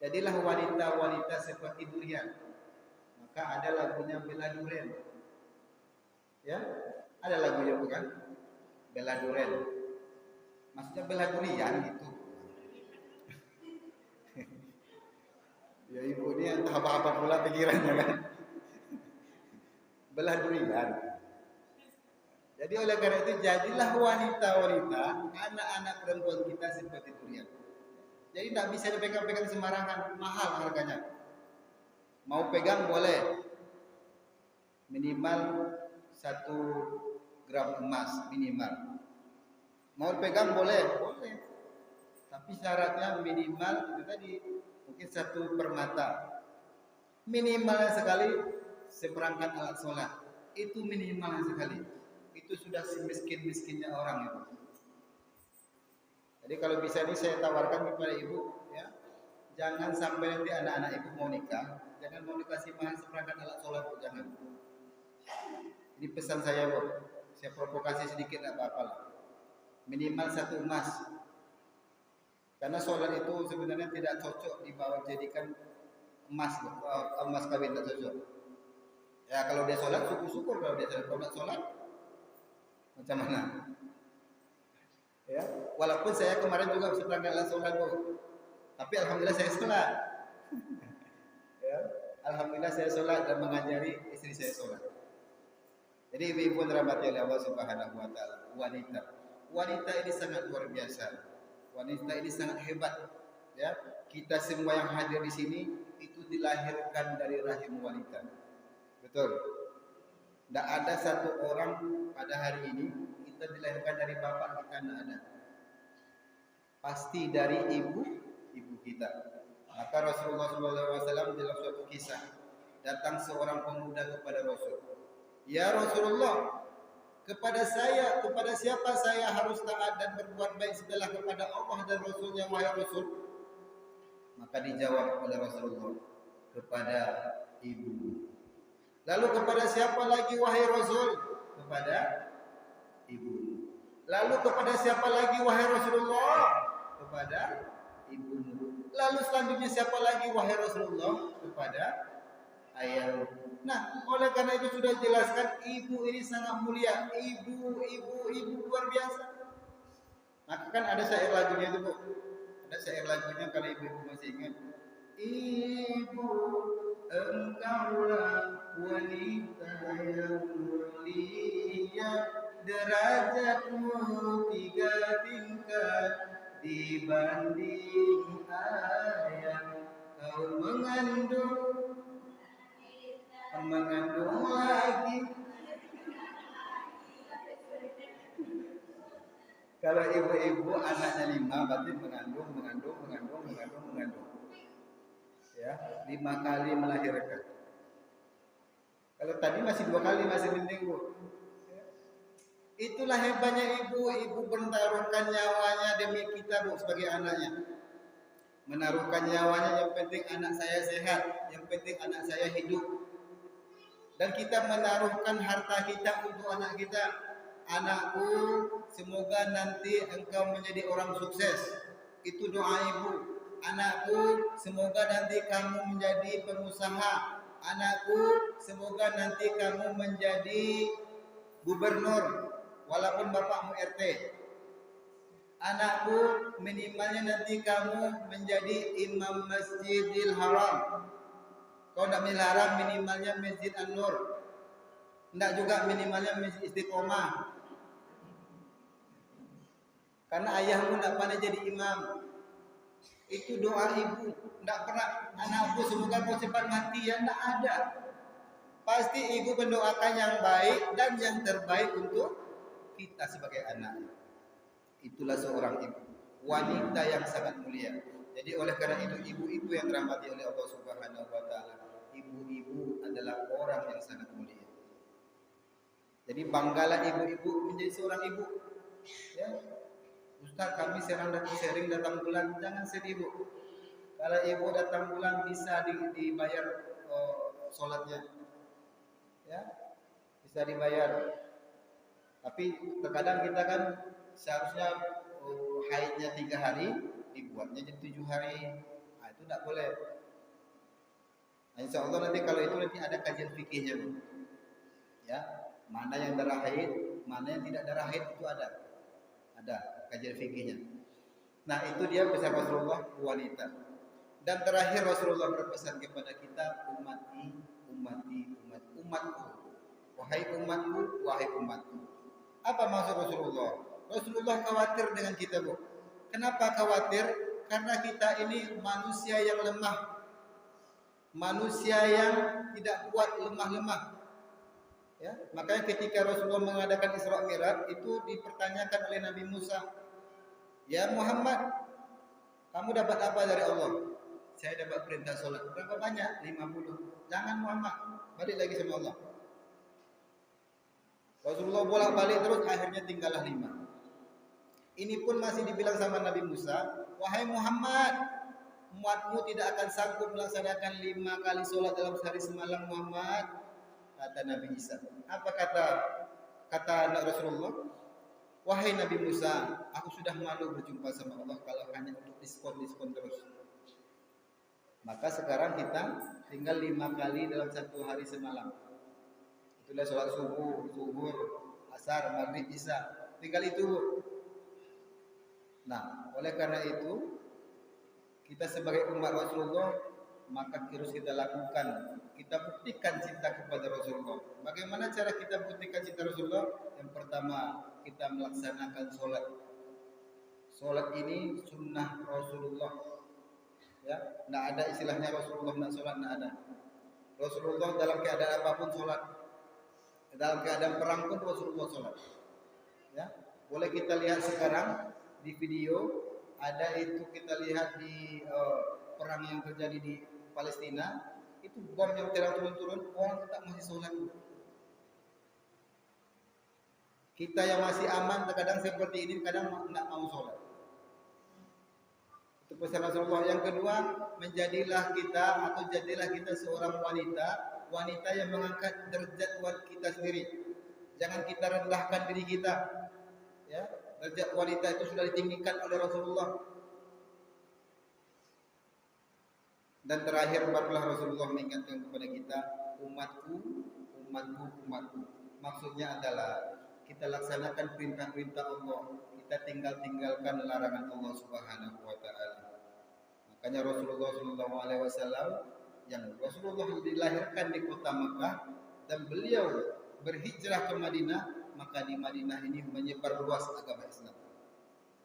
Jadilah wanita-wanita seperti durian. Maka ada lagunya Bella Duren. Ya, ada lagunya bukan? Bella Duren. Maksudnya Bella Durian gitu. Ya ibu ini entah apa-apa pula pikirannya kan. Bella Durian. Jadi oleh karena itu jadilah wanita-wanita, anak-anak perempuan kita seperti durian. Jadi tidak bisa dipegang-pegang sembarangan, mahal harganya. Mau pegang boleh, minimal 1 gram emas minimal. Mau pegang boleh, boleh. Tapi syaratnya minimal itu tadi mungkin 1 permata. Minimal sekali seperangkat alat sholat. Itu minimal sekali. Itu sudah semiskin-miskinnya orang itu. Jadi kalau bisa ini saya tawarkan kepada ibu, ya, jangan sampai nanti anak-anak ibu mau nikah, jangan mau dikasih mahar seperangkat alat sholat, jangan. Ini pesan saya, Bu. Saya provokasi sedikit, tidak apa-apa lah. Minimal 1 emas. Karena sholat itu sebenarnya tidak cocok dibawa jadikan emas, emas kawin tidak cocok. Ya kalau dia sholat syukur-syukur, kalau dia sholat macam mana? Ya, walaupun saya kemarin juga seperangkat alat sholat, Bu. Tapi alhamdulillah saya sholat. Ya, alhamdulillah saya sholat dan mengajari istri saya sholat. Jadi ibu-ibu dirahmati oleh Allah Subhanahu wa taala, wanita ini sangat luar biasa. Wanita ini sangat hebat. Ya, kita semua yang hadir di sini itu dilahirkan dari rahim wanita. Betul. Tidak ada satu orang pada hari ini kita dilahirkan dari bapak kita, tidak ada. Pasti dari ibu kita. Maka Rasulullah SAW dalam suatu kisah datang seorang pemuda kepada Rasul. Ya Rasulullah, kepada siapa saya harus taat dan berbuat baik setelah kepada Allah dan Rasulnya, wahai Rasul? Maka dijawab oleh Rasulullah, kepada ibu. Lalu kepada siapa lagi wahai Rasul? Kepada ibu. Lalu kepada siapa lagi wahai Rasulullah? Kepada ibumu. Lalu selanjutnya siapa lagi wahai Rasulullah? Kepada ayahmu. Nah, oleh karena itu sudah jelaskan ibu ini sangat mulia. Ibu luar biasa. Maka kan ada syair lagunya itu, Bu. Ada syair lagunya kalau ibu masih ingat. Ibu, engkaulah wanita yang mulia, derajatmu 3 tingkat dibanding ayah. Kau mengandung lagi. Kalau ibu-ibu anaknya 5 berarti mengandung. Ya, 5 kali melahirkan. Kalau tadi masih 2 kali masih mending, Bu. Itulah hebatnya ibu bertaruhkan nyawanya demi kita, Bu, sebagai anaknya. Menaruhkan nyawanya, yang penting anak saya sehat, yang penting anak saya hidup. Dan kita menaruhkan harta kita untuk anak kita. Anakku, semoga nanti engkau menjadi orang sukses. Itu doa ibu. Anakku, semoga nanti kamu menjadi pengusaha. Anakku, semoga nanti kamu menjadi gubernur, walaupun bapakmu RT. Anakku, minimalnya nanti kamu menjadi imam Masjidil Haram. Kau tidak melarang minimalnya Masjid An-Nur. Tidak juga minimalnya Masjid Istiqomah. Karena ayahmu tidak pandai jadi imam. Itu doa ibu. Tidak pernah, anakku semoga kau cepat mati. Ya tidak ada. Pasti ibu mendoakan yang baik dan yang terbaik untuk kita sebagai anak. Itulah seorang ibu. Wanita yang sangat mulia. Jadi oleh karena itu ibu-ibu yang dirahmati oleh Allah Subhanahu wa taala, ibu-ibu adalah orang yang sangat mulia. Jadi banggalah ibu-ibu menjadi seorang ibu. Ya, Ustaz, kami sering datang bulan, jangan sedih Bu. Kalau ibu datang bulan bisa dibayar sholatnya, ya bisa dibayar. Tapi terkadang kita kan seharusnya haidnya 3 hari, dibuatnya jadi 7 hari. Nah, itu tidak boleh. Nah, insya Allah nanti kalau itu nanti ada kajian fikihnya, Bu. Ya, mana yang darah haid, mana yang tidak darah haid itu ada kajian fikihnya. Nah, itu dia pesan Rasulullah wanita. Dan terakhir Rasulullah berpesan kepada kita, umatku. Wahai umatku. Apa maksud Rasulullah? Rasulullah khawatir dengan kita, Bu. Kenapa khawatir? Karena kita ini manusia yang lemah. Manusia yang tidak kuat, lemah. Ya, makanya ketika Rasulullah mengadakan Isra Mi'raj itu dipertanyakan oleh Nabi Musa, "Ya Muhammad, kamu dapat apa dari Allah?" "Saya dapat perintah sholat." "Berapa banyak?" 50. "Jangan Muhammad, balik lagi sama Allah." Rasulullah bolak-balik terus, akhirnya tinggallah 5. Ini pun masih dibilang sama Nabi Musa, "Wahai Muhammad, umatmu tidak akan sanggup melaksanakan 5 kali sholat dalam sehari semalam Muhammad." Kata Nabi Isa. Apa kata Rasulullah? "Wahai Nabi Musa, aku sudah malu berjumpa sama Allah kalau hanya untuk diskon terus. Maka sekarang kita tinggal 5 kali dalam 1 hari semalam. Itulah sholat subuh, zuhur, asar, maghrib, isya. Tinggal itu. Nah, oleh karena itu kita sebagai umat Rasulullah maka harus kita lakukan. Kita buktikan cinta kepada Rasulullah. Bagaimana cara kita buktikan cinta Rasulullah? Yang pertama, kita melaksanakan sholat. Sholat ini sunnah Rasulullah. Ya, tidak ada istilahnya Rasulullah tidak sholat, tidak ada. Rasulullah dalam keadaan apapun sholat. Dalam keadaan perang pun Rasulullah sholat. Ya, boleh kita lihat sekarang di video ada itu kita lihat di perang yang terjadi di Palestina. Itu bom yang tidak turun-turun, orang tetap masih sholat. Kita yang masih aman terkadang seperti ini, kadang tidak mau sholat. Itu pesan Rasulullah. Yang kedua, jadilah kita seorang wanita yang mengangkat derajat kita sendiri. Jangan kita rendahkan diri kita. Ya, derajat wanita itu sudah ditinggikan oleh Rasulullah. Dan terakhir barulah Rasulullah mengingatkan kepada kita, umatku. Maksudnya adalah kita laksanakan perintah-perintah Allah, kita tinggalkan larangan Allah Subhanahu wa taala. Makanya Rasulullah sallallahu alaihi wasallam yang Rasulullah dilahirkan di kota Makkah dan beliau berhijrah ke Madinah, maka di Madinah ini menyebar luas agama Islam.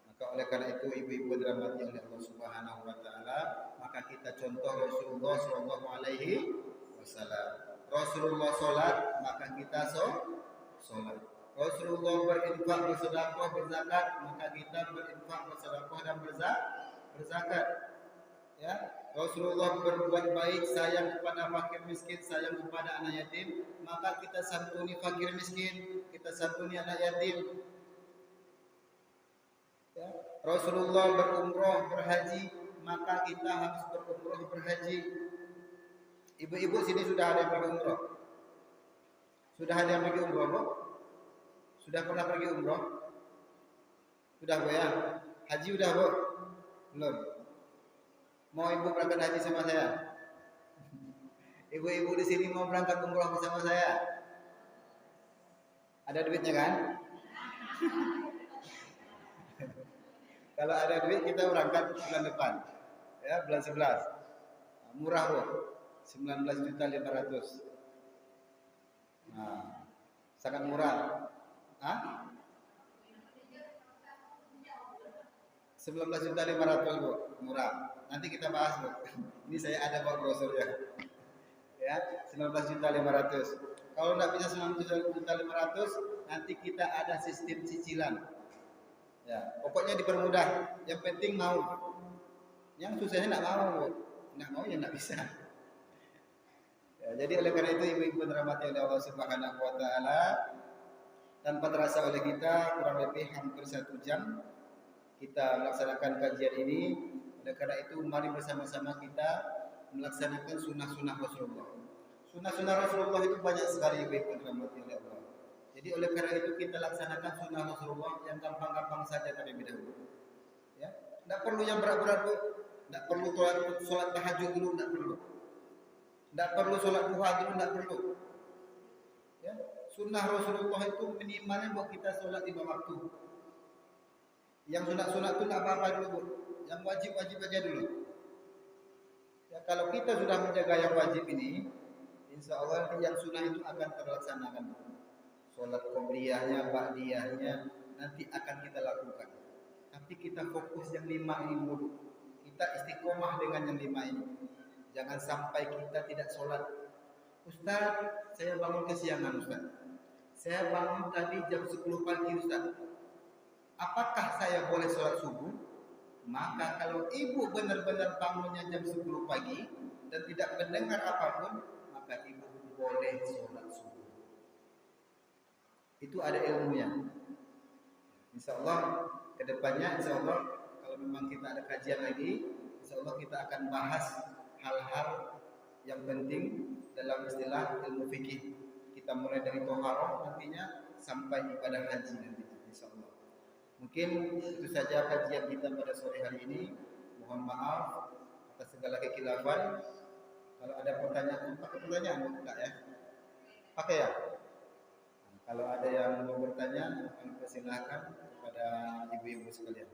Maka oleh karena itu ibu-ibu dirahmati oleh Allah Subhanahu wa taala, maka kita contoh Rasulullah sallallahu alaihi wasallam. Rasulullah salat, maka kita salat. Rasulullah berinfak, bersedekah, berzakat, maka kita berinfak, bersedekah dan berzakat. Ya, Rasulullah berbuat baik, sayang kepada fakir miskin, sayang kepada anak yatim, maka kita santuni fakir miskin, kita santuni anak yatim. Ya, Rasulullah berumrah, berhaji, maka kita harus berumrah, berhaji. Ibu-ibu sini sudah ada yang pergi umrah? Sudah ada yang pergi umrah, Bu? Sudah pernah pergi umrah? Sudah, Bu ya? Haji udah, Bu? Belum? Mau ibu berangkat haji sama saya? Ibu-ibu di sini mau berangkat umrah bersama saya? Ada duitnya kan? Kalau ada duit kita berangkat bulan depan, ya bulan 11. Murah Bu, 19.500.000. Nah, sangat murah. 19.500.000 Bu, murah. Nanti kita bahas Bu. Ini saya ada bawa brosur ya, 19.500.000. Kalau nggak bisa 19.500.000, nanti kita ada sistem cicilan. Ya, pokoknya dipermudah. Yang penting mau. Yang susahnya nggak mau, nggak mau ya nggak bisa. Ya, jadi oleh karena itu ibu-ibu dirahmati oleh Allah Subhanahu Wa Taala, tanpa terasa oleh kita kurang lebih hampir 1 jam kita melaksanakan kajian ini. Oleh karena itu mari bersama-sama kita melaksanakan sunnah-sunnah Rasulullah. Sunnah-sunnah Rasulullah itu banyak sekali baik dirahmati oleh Allah. Jadi oleh karena itu kita laksanakan sunnah Rasulullah yang gampang-gampang saja terlebih dahulu. Ya, tidak perlu yang berat-berat, tidak perlu sholat tahajud dulu, tidak perlu. Tidak perlu sholat duha dulu, tidak perlu. Ya, sunnah Rasulullah itu minimalnya buat kita sholat 5 waktu. Yang sunat-sunat itu tidak apa-apa dulu, Bu. Yang wajib-wajib aja dulu. Ya, kalau kita sudah menjaga yang wajib ini, insya Allah yang sunnah itu akan terlaksanakan. Sholat qobliyahnya, ba'diyahnya nanti akan kita lakukan. Tapi kita fokus yang 5 ini dulu. Kita istiqomah dengan yang 5 ini. Jangan sampai kita tidak sholat. Ustaz, saya bangun kesiangan Ustaz. Saya bangun tadi jam 10 pagi Ustaz. Apakah saya boleh sholat subuh? Maka kalau ibu benar-benar bangunnya jam 10 pagi dan tidak mendengar apapun, maka ibu boleh sholat subuh. Itu ada ilmunya. Insya Allah kedepannya, insya Allah kalau memang kita ada kajian lagi, insya Allah kita akan bahas hal-hal yang penting dalam istilah ilmu fikih. Kita mulai dari toharoh nantinya sampai ibadah haji nanti, insya Allah. Mungkin itu saja kajian kita pada sore hari ini. Mohon maaf atas segala kekhilafan. Kalau ada pertanyaan, pakai pertanyaan enggak ya? Pakai ya? Kalau ada yang mau bertanya, kami persilahkan kepada ibu-ibu sekalian.